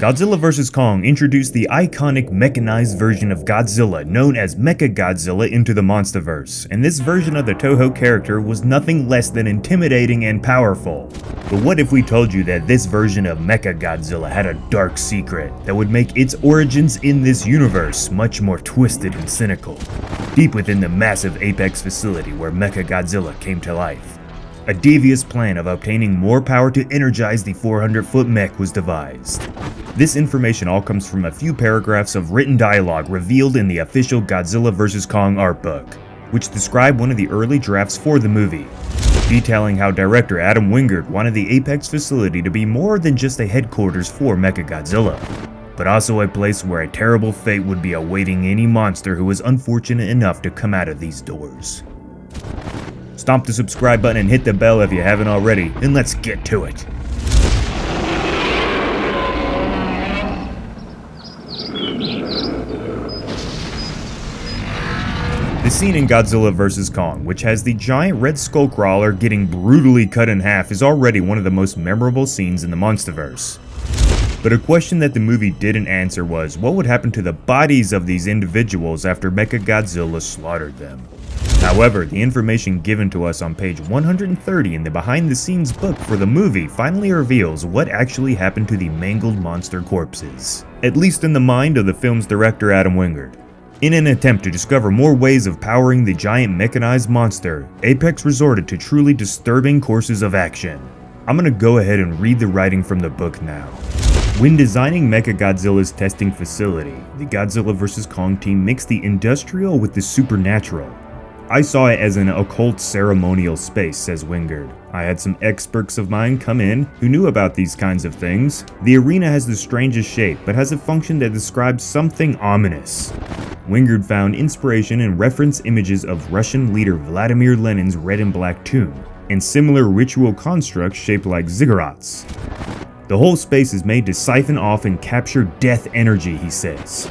Godzilla vs. Kong introduced the iconic mechanized version of Godzilla known as MechaGodzilla into the MonsterVerse, and this version of the Toho character was nothing less than intimidating and powerful. But what if we told you that this version of MechaGodzilla had a dark secret that would make its origins in this universe much more twisted and cynical, deep within the massive Apex facility where MechaGodzilla came to life? A devious plan of obtaining more power to energize the 400-foot mech was devised. This information all comes from a few paragraphs of written dialogue revealed in the official Godzilla vs. Kong art book, which describe one of the early drafts for the movie, detailing how director Adam Wingard wanted the Apex facility to be more than just a headquarters for MechaGodzilla, but also a place where a terrible fate would be awaiting any monster who was unfortunate enough to come out of these doors. Stomp the subscribe button and hit the bell if you haven't already, and let's get to it. The scene in Godzilla vs. Kong, which has the giant red skullcrawler getting brutally cut in half, is already one of the most memorable scenes in the MonsterVerse. But a question that the movie didn't answer was, what would happen to the bodies of these individuals after MechaGodzilla slaughtered them? However, the information given to us on page 130 in the behind-the-scenes book for the movie finally reveals what actually happened to the mangled monster corpses, at least in the mind of the film's director Adam Wingard. In an attempt to discover more ways of powering the giant mechanized monster, Apex resorted to truly disturbing courses of action. I'm gonna go ahead and read the writing from the book now. When designing MechaGodzilla's testing facility, the Godzilla vs. Kong team mixed the industrial with the supernatural. I saw it as an occult ceremonial space, says Wingard. I had some experts of mine come in who knew about these kinds of things. The arena has the strangest shape, but has a function that describes something ominous. Wingard found inspiration in reference images of Russian leader Vladimir Lenin's red and black tomb, and similar ritual constructs shaped like ziggurats. The whole space is made to siphon off and capture death energy, he says.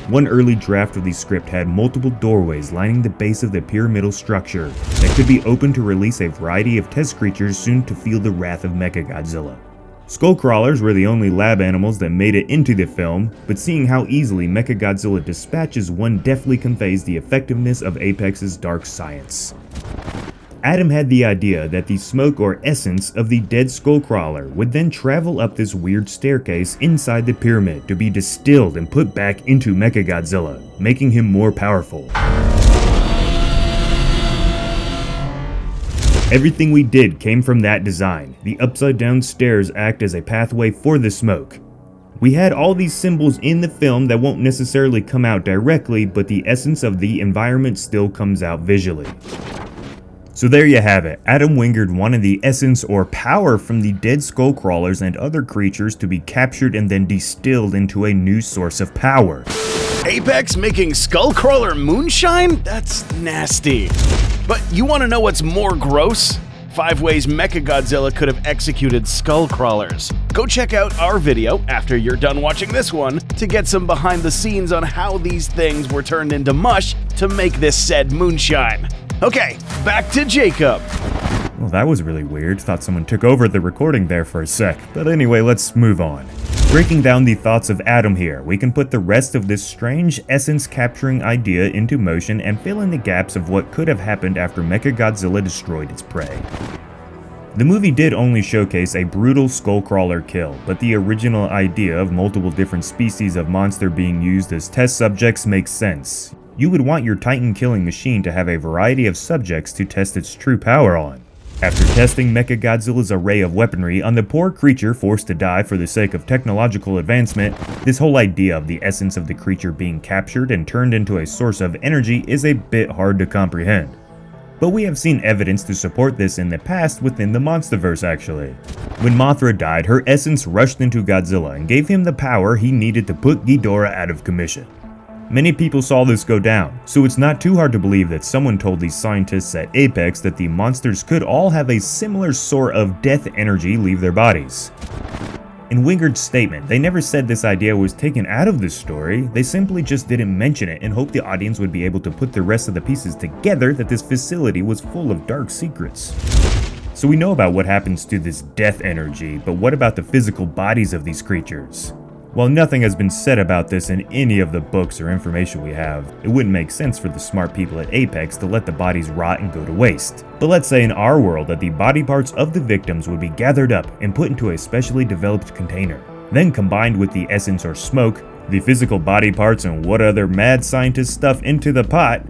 One early draft of the script had multiple doorways lining the base of the pyramidal structure that could be opened to release a variety of test creatures soon to feel the wrath of MechaGodzilla. Skullcrawlers were the only lab animals that made it into the film, but seeing how easily MechaGodzilla dispatches one definitely conveys the effectiveness of Apex's dark science. Adam had the idea that the smoke or essence of the dead skullcrawler would then travel up this weird staircase inside the pyramid to be distilled and put back into MechaGodzilla, making him more powerful. Everything we did came from that design. The upside down stairs act as a pathway for the smoke. We had all these symbols in the film that won't necessarily come out directly, but the essence of the environment still comes out visually. So there you have it. Adam Wingard wanted the essence or power from the dead skullcrawlers and other creatures to be captured and then distilled into a new source of power. Apex making skullcrawler moonshine? That's nasty. But you want to know what's more gross? 5 ways MechaGodzilla could have executed skullcrawlers. Go check out our video after you're done watching this one to get some behind the scenes on how these things were turned into mush to make this said moonshine. Okay, back to Jacob. Well, that was really weird. Thought someone took over the recording there for a sec. But anyway, let's move on. Breaking down the thoughts of Adam here, we can put the rest of this strange essence-capturing idea into motion and fill in the gaps of what could have happened after MechaGodzilla destroyed its prey. The movie did only showcase a brutal skullcrawler kill, but the original idea of multiple different species of monster being used as test subjects makes sense. You would want your Titan killing machine to have a variety of subjects to test its true power on. After testing MechaGodzilla's array of weaponry on the poor creature forced to die for the sake of technological advancement, this whole idea of the essence of the creature being captured and turned into a source of energy is a bit hard to comprehend. But we have seen evidence to support this in the past within the MonsterVerse actually. When Mothra died, her essence rushed into Godzilla and gave him the power he needed to put Ghidorah out of commission. Many people saw this go down, so it's not too hard to believe that someone told these scientists at Apex that the monsters could all have a similar sort of death energy leave their bodies. In Wingard's statement, they never said this idea was taken out of the story, they simply just didn't mention it and hoped the audience would be able to put the rest of the pieces together that this facility was full of dark secrets. So we know about what happens to this death energy, but what about the physical bodies of these creatures? While nothing has been said about this in any of the books or information we have, it wouldn't make sense for the smart people at Apex to let the bodies rot and go to waste. But let's say in our world that the body parts of the victims would be gathered up and put into a specially developed container. Then combined with the essence or smoke, the physical body parts and what other mad scientist stuff into the pot,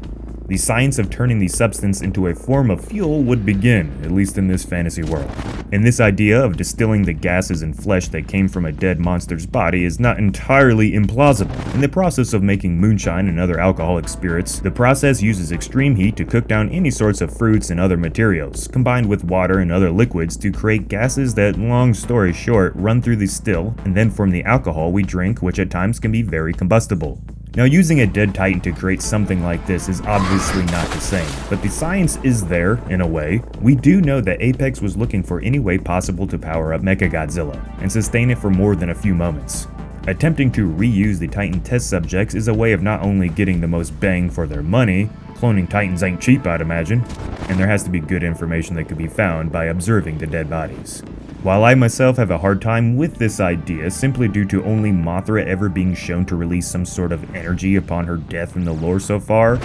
the science of turning the substance into a form of fuel would begin, at least in this fantasy world. And this idea of distilling the gases and flesh that came from a dead monster's body is not entirely implausible. In the process of making moonshine and other alcoholic spirits, the process uses extreme heat to cook down any sorts of fruits and other materials, combined with water and other liquids to create gases that, long story short, run through the still and then form the alcohol we drink, which at times can be very combustible. Now, using a dead titan to create something like this is obviously not the same, but the science is there, in a way. We do know that Apex was looking for any way possible to power up MechaGodzilla, and sustain it for more than a few moments. Attempting to reuse the Titan test subjects is a way of not only getting the most bang for their money, cloning Titans ain't cheap I'd imagine, and there has to be good information that could be found by observing the dead bodies. While I myself have a hard time with this idea simply due to only Mothra ever being shown to release some sort of energy upon her death in the lore so far,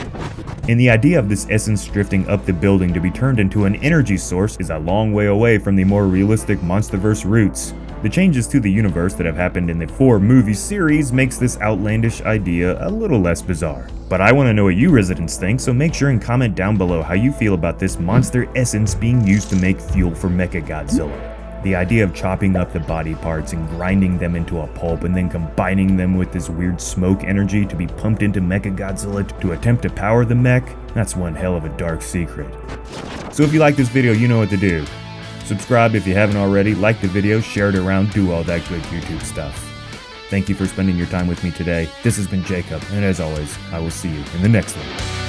and the idea of this essence drifting up the building to be turned into an energy source is a long way away from the more realistic MonsterVerse roots. The changes to the universe that have happened in the 4-movie series makes this outlandish idea a little less bizarre. But I want to know what you residents think, so make sure and comment down below how you feel about this monster essence being used to make fuel for MechaGodzilla. The idea of chopping up the body parts and grinding them into a pulp and then combining them with this weird smoke energy to be pumped into MechaGodzilla to attempt to power the mech, that's one hell of a dark secret. So if you like this video, you know what to do. Subscribe if you haven't already, like the video, share it around, do all that good YouTube stuff. Thank you for spending your time with me today. This has been Jacob, and as always, I will see you in the next one.